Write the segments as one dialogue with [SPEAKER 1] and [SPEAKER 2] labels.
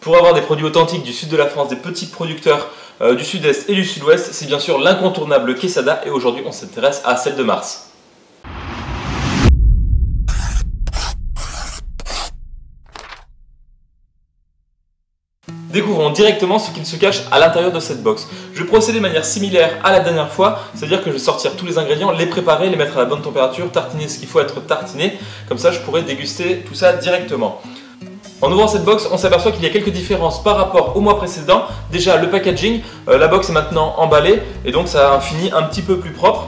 [SPEAKER 1] Pour avoir des produits authentiques du sud de la France, des petits producteurs du sud-est et du sud-ouest, c'est bien sûr l'incontournable Quesada et aujourd'hui on s'intéresse à celle de Mars. Découvrons directement ce qu'il se cache à l'intérieur de cette box. Je vais procéder de manière similaire à la dernière fois, c'est-à-dire que je vais sortir tous les ingrédients, les préparer, les mettre à la bonne température, tartiner ce qu'il faut être tartiné, comme ça je pourrai déguster tout ça directement. En ouvrant cette box, on s'aperçoit qu'il y a quelques différences par rapport au mois précédent. Déjà le packaging, la box est maintenant emballée et donc ça a un fini un petit peu plus propre.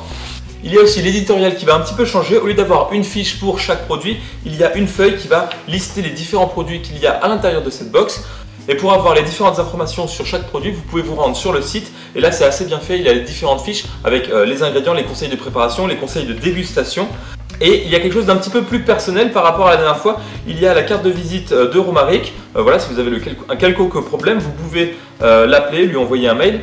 [SPEAKER 1] Il y a aussi l'éditorial qui va un petit peu changer. Au lieu d'avoir une fiche pour chaque produit, il y a une feuille qui va lister les différents produits qu'il y a à l'intérieur de cette box. Et pour avoir les différentes informations sur chaque produit, vous pouvez vous rendre sur le site. Et là, c'est assez bien fait. Il y a les différentes fiches avec les ingrédients, les conseils de préparation, les conseils de dégustation. Et il y a quelque chose d'un petit peu plus personnel par rapport à la dernière fois. Il y a la carte de visite de Romaric. Voilà, si vous avez un quelconque problème, vous pouvez l'appeler, lui envoyer un mail.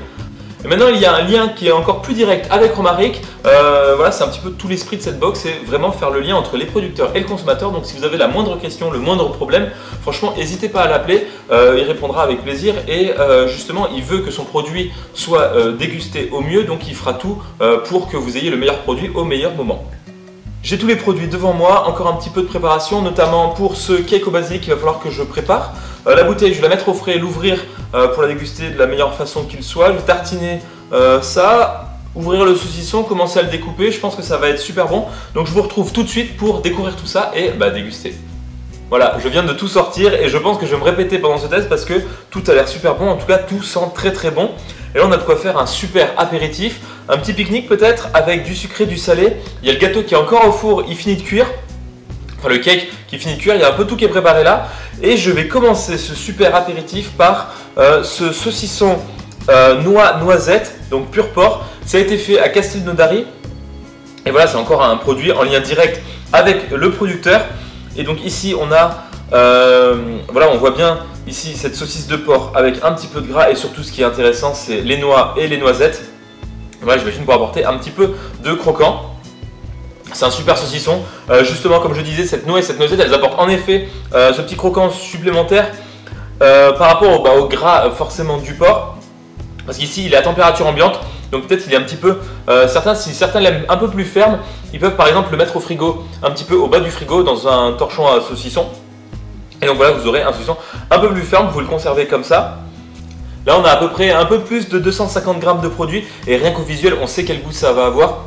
[SPEAKER 1] Et maintenant, il y a un lien qui est encore plus direct avec Romaric. Voilà, c'est un petit peu tout l'esprit de cette box, c'est vraiment faire le lien entre les producteurs et le consommateur. Donc si vous avez la moindre question, le moindre problème, franchement, n'hésitez pas à l'appeler, il répondra avec plaisir. Et justement, il veut que son produit soit dégusté au mieux, donc il fera tout pour que vous ayez le meilleur produit au meilleur moment. J'ai tous les produits devant moi, encore un petit peu de préparation, notamment pour ce cake au basilic qu'il va falloir que je prépare. La bouteille, je vais la mettre au frais, l'ouvrir pour la déguster de la meilleure façon qu'il soit. Je vais tartiner ça, ouvrir le saucisson, commencer à le découper. Je pense que ça va être super bon. Donc je vous retrouve tout de suite pour découvrir tout ça et déguster. Voilà, je viens de tout sortir et je pense que je vais me répéter pendant ce test parce que tout a l'air super bon. En tout cas, tout sent très très bon. Et là, on a de quoi faire un super apéritif. Un petit pique-nique peut-être avec du sucré, du salé. Il y a le gâteau qui est encore au four, il finit de cuire. Enfin, le cake qui finit de cuire, il y a un peu tout qui est préparé là. Et je vais commencer ce super apéritif par ce saucisson noisette, donc pur porc. Ça a été fait à Castelnaudary. Et voilà, c'est encore un produit en lien direct avec le producteur. Et donc ici, on a, voilà, on voit bien ici cette saucisse de porc avec un petit peu de gras. Et surtout, ce qui est intéressant, c'est les noix et les noisettes. Voilà, j'imagine pour apporter un petit peu de croquant. C'est un super saucisson. Justement, comme je disais, cette noix et cette noisette, elles apportent en effet ce petit croquant supplémentaire par rapport au gras forcément du porc. Parce qu'ici, il est à température ambiante. Donc peut-être il est un petit peu, si certains l'aiment un peu plus ferme, ils peuvent par exemple le mettre au frigo, un petit peu au bas du frigo dans un torchon à saucisson. Et donc voilà, vous aurez un saucisson un peu plus ferme, vous le conservez comme ça. Là on a à peu près un peu plus de 250 grammes de produit et rien qu'au visuel on sait quel goût ça va avoir.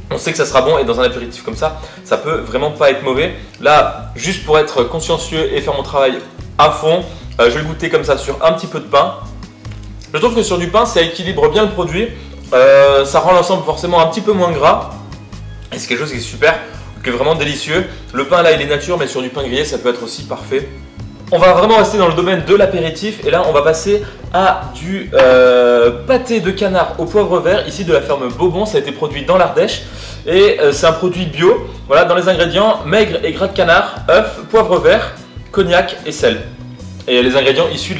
[SPEAKER 1] On sait que ça sera bon et dans un apéritif comme ça, ça peut vraiment pas être mauvais. Là, juste pour être consciencieux et faire mon travail à fond, je vais le goûter comme ça sur un petit peu de pain. Je trouve que sur du pain, ça équilibre bien le produit. Ça rend l'ensemble forcément un petit peu moins gras. Et c'est quelque chose qui est super, qui est vraiment délicieux. Le pain là, il est nature, mais sur du pain grillé, ça peut être aussi parfait. On va vraiment rester dans le domaine de l'apéritif. Et là, on va passer à du pâté de canard au poivre vert, ici de la ferme Bobon. Ça a été produit dans l'Ardèche. Et c'est un produit bio. Voilà, dans les ingrédients, maigre et gras de canard, œufs, poivre vert, cognac et sel. Et les ingrédients issus de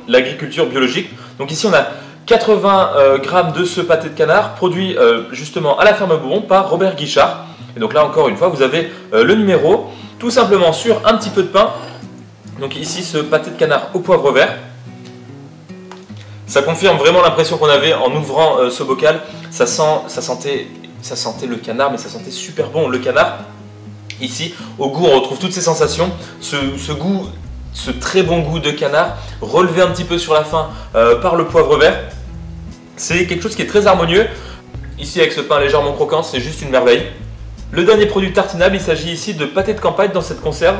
[SPEAKER 1] l'agriculture biologique. Donc ici on a 80 grammes de ce pâté de canard produit justement à la ferme Bobon par Robert Guichard. Et donc là encore une fois vous avez le numéro, tout simplement sur un petit peu de pain. Donc ici ce pâté de canard au poivre vert. Ça confirme vraiment l'impression qu'on avait en ouvrant ce bocal. Ça sentait le canard, mais ça sentait super bon le canard. Ici au goût on retrouve toutes ces sensations, ce très bon goût de canard, relevé un petit peu sur la fin par le poivre vert. C'est quelque chose qui est très harmonieux. Ici avec ce pain légèrement croquant, c'est juste une merveille. Le dernier produit tartinable, il s'agit ici de pâté de campagne dans cette conserve.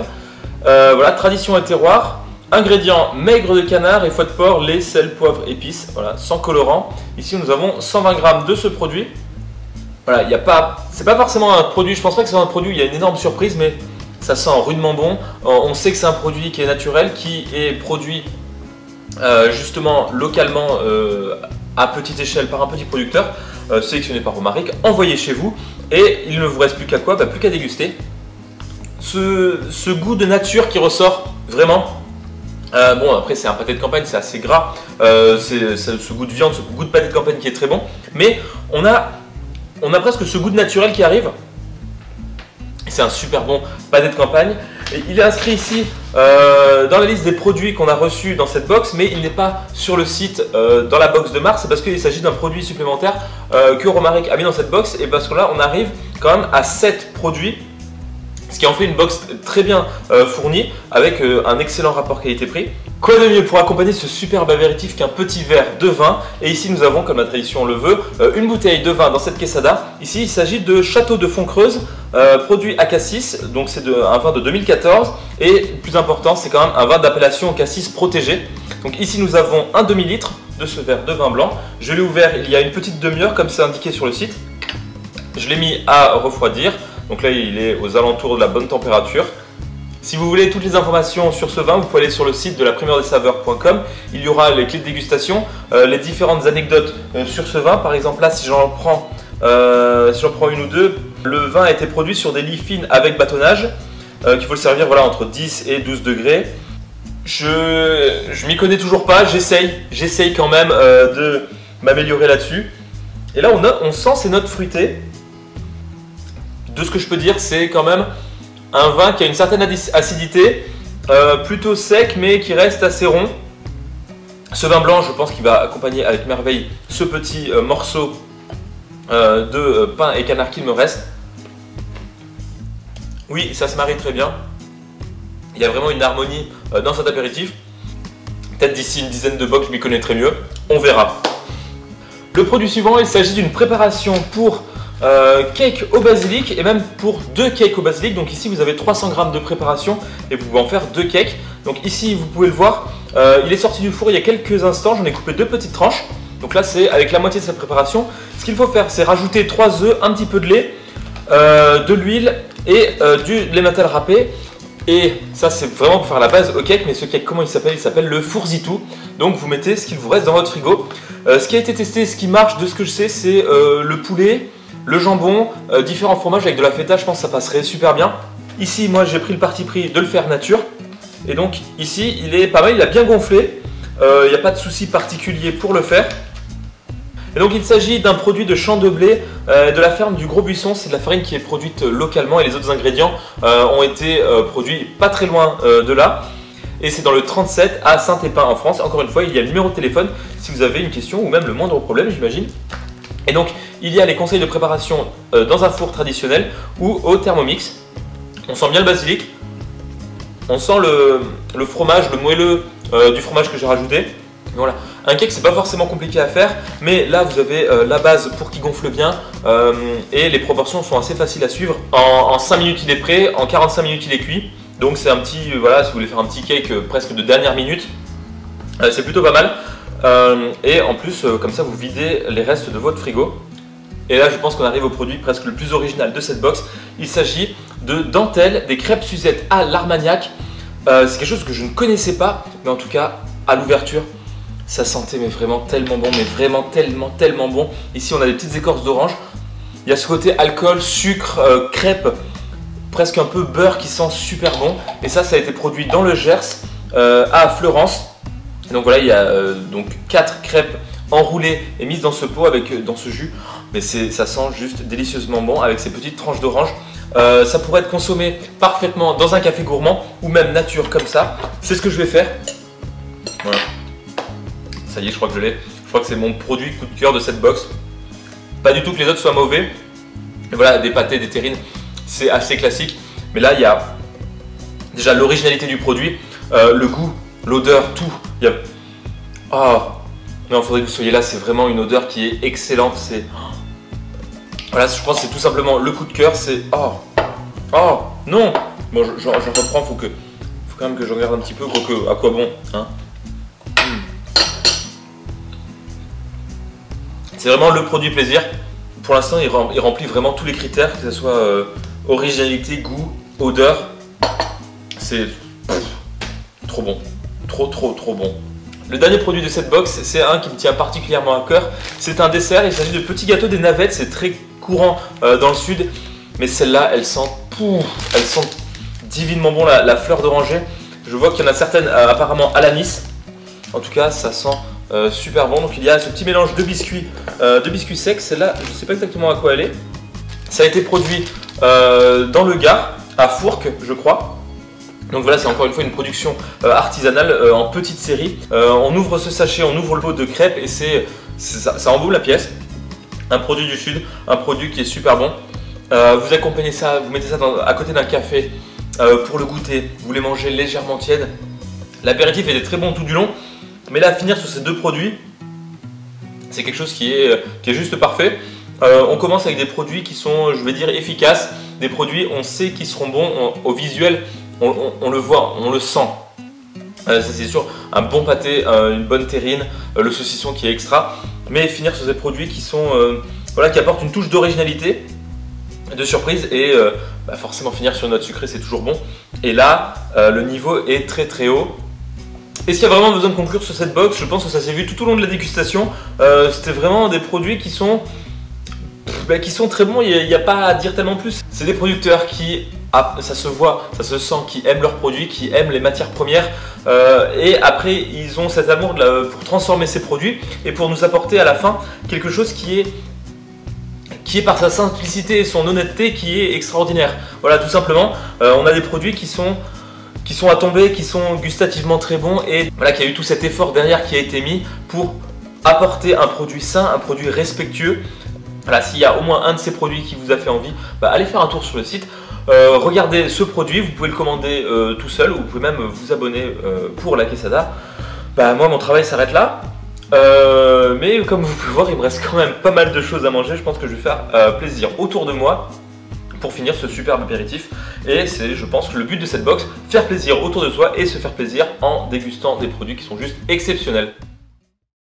[SPEAKER 1] Voilà, tradition et terroir. Ingrédients, maigre de canard et foie de porc, lait, sel, poivre, épices, voilà, sans colorant. Ici nous avons 120 grammes de ce produit. Voilà, c'est pas forcément un produit, je pense pas que c'est un produit où il y a une énorme surprise, mais ça sent rudement bon. On sait que c'est un produit qui est naturel, qui est produit justement localement à petite échelle par un petit producteur, sélectionné par Romaric, envoyé chez vous. Et il ne vous reste plus qu'à quoi? Plus qu'à déguster. Ce goût de nature qui ressort vraiment. Bon, après c'est un pâté de campagne, c'est assez gras. C'est ce goût de viande, ce goût de pâté de campagne qui est très bon. Mais on a presque ce goût de naturel qui arrive. c'est un super bon pâté de campagne. Et il est inscrit ici dans la liste des produits qu'on a reçus dans cette box, mais il n'est pas sur le site dans la box de mars, parce qu'il s'agit d'un produit supplémentaire que Romaric a mis dans cette box, et parce que là on arrive quand même à 7 produits, ce qui en fait une box très bien fournie avec un excellent rapport qualité-prix. Quoi de mieux pour accompagner ce superbe apéritif qu'un petit verre de vin. Et ici nous avons, comme la tradition le veut, une bouteille de vin dans cette quesada. Ici il s'agit de Château de Fontcreuse, produit à Cassis, donc c'est un vin de 2014. Et plus important, c'est quand même un vin d'appellation Cassis protégé. Donc ici nous avons un demi-litre de ce verre de vin blanc. Je l'ai ouvert il y a une petite demi-heure comme c'est indiqué sur le site. Je l'ai mis à refroidir. Donc là il est aux alentours de la bonne température. Si vous voulez toutes les informations sur ce vin, vous pouvez aller sur le site de la primeurdesaveurs.com. Il y aura les clés de dégustation, les différentes anecdotes sur ce vin. Par exemple là, si j'en prends une ou deux, le vin a été produit sur des lies fines avec bâtonnage, qu'il faut le servir voilà, entre 10 et 12 degrés. Je m'y connais toujours pas, j'essaye quand même de m'améliorer là-dessus. Et là on sent ces notes fruitées. De ce que je peux dire, c'est quand même un vin qui a une certaine acidité, plutôt sec mais qui reste assez rond. Ce vin blanc, je pense qu'il va accompagner avec merveille ce petit morceau de pain et canard qu'il me reste. Oui, ça se marie très bien. Il y a vraiment une harmonie dans cet apéritif. Peut-être d'ici une dizaine de box, je m'y connaîtrai mieux. On verra. Le produit suivant, il s'agit d'une préparation pour cake au basilic et même pour 2 cakes au basilic. Donc ici vous avez 300 g de préparation et vous pouvez en faire 2 cakes. Donc ici vous pouvez le voir, il est sorti du four il y a quelques instants, j'en ai coupé 2 petites tranches. Donc là c'est avec la moitié de cette préparation. Ce qu'il faut faire c'est rajouter 3 œufs, un petit peu de lait, de l'huile et du lait nattel râpé. Et ça c'est vraiment pour faire la base au cake, mais ce cake comment il s'appelle? Il s'appelle le fourzitou. Donc vous mettez ce qu'il vous reste dans votre frigo. Ce qui a été testé, ce qui marche de ce que je sais, c'est le poulet, le jambon, différents fromages avec de la feta, je pense que ça passerait super bien. Ici, moi j'ai pris le parti pris de le faire nature. Et donc ici, il est pas mal, il a bien gonflé. Il n'y a pas de souci particulier pour le faire. Et donc il s'agit d'un produit de champ de blé de la ferme du Gros Buisson. C'est de la farine qui est produite localement et les autres ingrédients ont été produits pas très loin de là. Et c'est dans le 37 à Saint-Épin en France. Encore une fois, il y a le numéro de téléphone si vous avez une question ou même le moindre problème, j'imagine. Et donc, il y a les conseils de préparation dans un four traditionnel ou au Thermomix. On sent bien le basilic. On sent le fromage, le moelleux du fromage que j'ai rajouté. Voilà. Un cake, c'est pas forcément compliqué à faire, mais là vous avez la base pour qu'il gonfle bien et les proportions sont assez faciles à suivre. En 5 minutes il est prêt, en 45 minutes il est cuit. Donc c'est un petit, voilà, si vous voulez faire un petit cake presque de dernière minute, c'est plutôt pas mal. Et en plus, comme ça vous videz les restes de votre frigo. Et là je pense qu'on arrive au produit presque le plus original de cette box. Il s'agit de dentelle, des crêpes Suzette à l'Armagnac. C'est quelque chose que je ne connaissais pas, mais en tout cas à l'ouverture, ça sentait mais vraiment tellement bon, mais vraiment tellement bon. Ici on a des petites écorces d'orange. Il y a ce côté alcool, sucre, crêpe, presque un peu beurre qui sent super bon. Et ça a été produit dans le Gers, à Fleurance. Et donc voilà, il y a donc 4 crêpes enroulées et mises dans ce pot avec dans ce jus. Mais ça sent juste délicieusement bon avec ces petites tranches d'orange. Ça pourrait être consommé parfaitement dans un café gourmand ou même nature comme ça. C'est ce que je vais faire. Voilà. Ça y est, je crois que je l'ai. Je crois que c'est mon produit coup de cœur de cette box. Pas du tout que les autres soient mauvais. Et voilà, des pâtés, des terrines, c'est assez classique. Mais là, il y a déjà l'originalité du produit, le goût, l'odeur, tout. Il y a... Oh non, il faudrait que vous soyez là, c'est vraiment une odeur qui est excellente. C'est... Voilà, je pense que c'est tout simplement le coup de cœur. C'est... Oh non. Bon, je reprends, faut quand même que je regarde un petit peu, à quoi bon, hein. C'est vraiment le produit plaisir. Pour l'instant, il remplit vraiment tous les critères, que ce soit originalité, goût, odeur. C'est trop bon. Trop bon. Le dernier produit de cette box, c'est un qui me tient particulièrement à cœur. C'est un dessert, il s'agit de petits gâteaux des navettes. C'est très courant dans le sud. Mais celle-là, elle sent divinement bon la fleur d'oranger. Je vois qu'il y en a certaines apparemment à l'anis. En tout cas, ça sent... super bon. Donc il y a ce petit mélange de biscuits secs. Celle-là, je ne sais pas exactement à quoi elle est. Ça a été produit dans le Gard, à Fourques, je crois. Donc voilà, c'est encore une fois une production artisanale en petite série. On ouvre ce sachet, on ouvre le pot de crêpes et ça embaume la pièce. Un produit du Sud, un produit qui est super bon. Vous accompagnez ça, vous mettez ça à côté d'un café pour le goûter. Vous les mangez légèrement tièdes. L'apéritif était très bon tout du long, mais là, à finir sur ces deux produits, c'est quelque chose qui est juste parfait. On commence avec des produits qui sont, je vais dire, efficaces. Des produits, on sait qu'ils seront bons au visuel. On le voit, on le sent. Ça c'est sûr, un bon pâté, une bonne terrine, le saucisson qui est extra. Mais finir sur ces produits qui sont, voilà, qui apportent une touche d'originalité, de surprise et forcément finir sur une note sucrée c'est toujours bon. Et là, le niveau est très très haut. Est-ce qu'il y a vraiment besoin de conclure sur cette box? Je pense que ça s'est vu tout au long de la dégustation. C'était vraiment des produits qui sont très bons, il n'y a pas à dire tellement plus. C'est des producteurs qui, ça se voit, ça se sent, qui aiment leurs produits, qui aiment les matières premières. Et après, ils ont cet amour pour transformer ces produits et pour nous apporter à la fin quelque chose qui est par sa simplicité et son honnêteté qui est extraordinaire. Voilà, tout simplement, on a des produits qui sont à tomber, qui sont gustativement très bons et voilà qu'il y a eu tout cet effort derrière qui a été mis pour apporter un produit sain, un produit respectueux. Voilà, s'il y a au moins un de ces produits qui vous a fait envie, allez faire un tour sur le site. Regardez ce produit, vous pouvez le commander tout seul ou vous pouvez même vous abonner pour la Quesada. Moi, mon travail s'arrête là. Mais comme vous pouvez voir, il me reste quand même pas mal de choses à manger. Je pense que je vais faire plaisir autour de moi pour finir ce superbe apéritif. Et c'est, je pense, le but de cette box, faire plaisir autour de soi et se faire plaisir en dégustant des produits qui sont juste exceptionnels.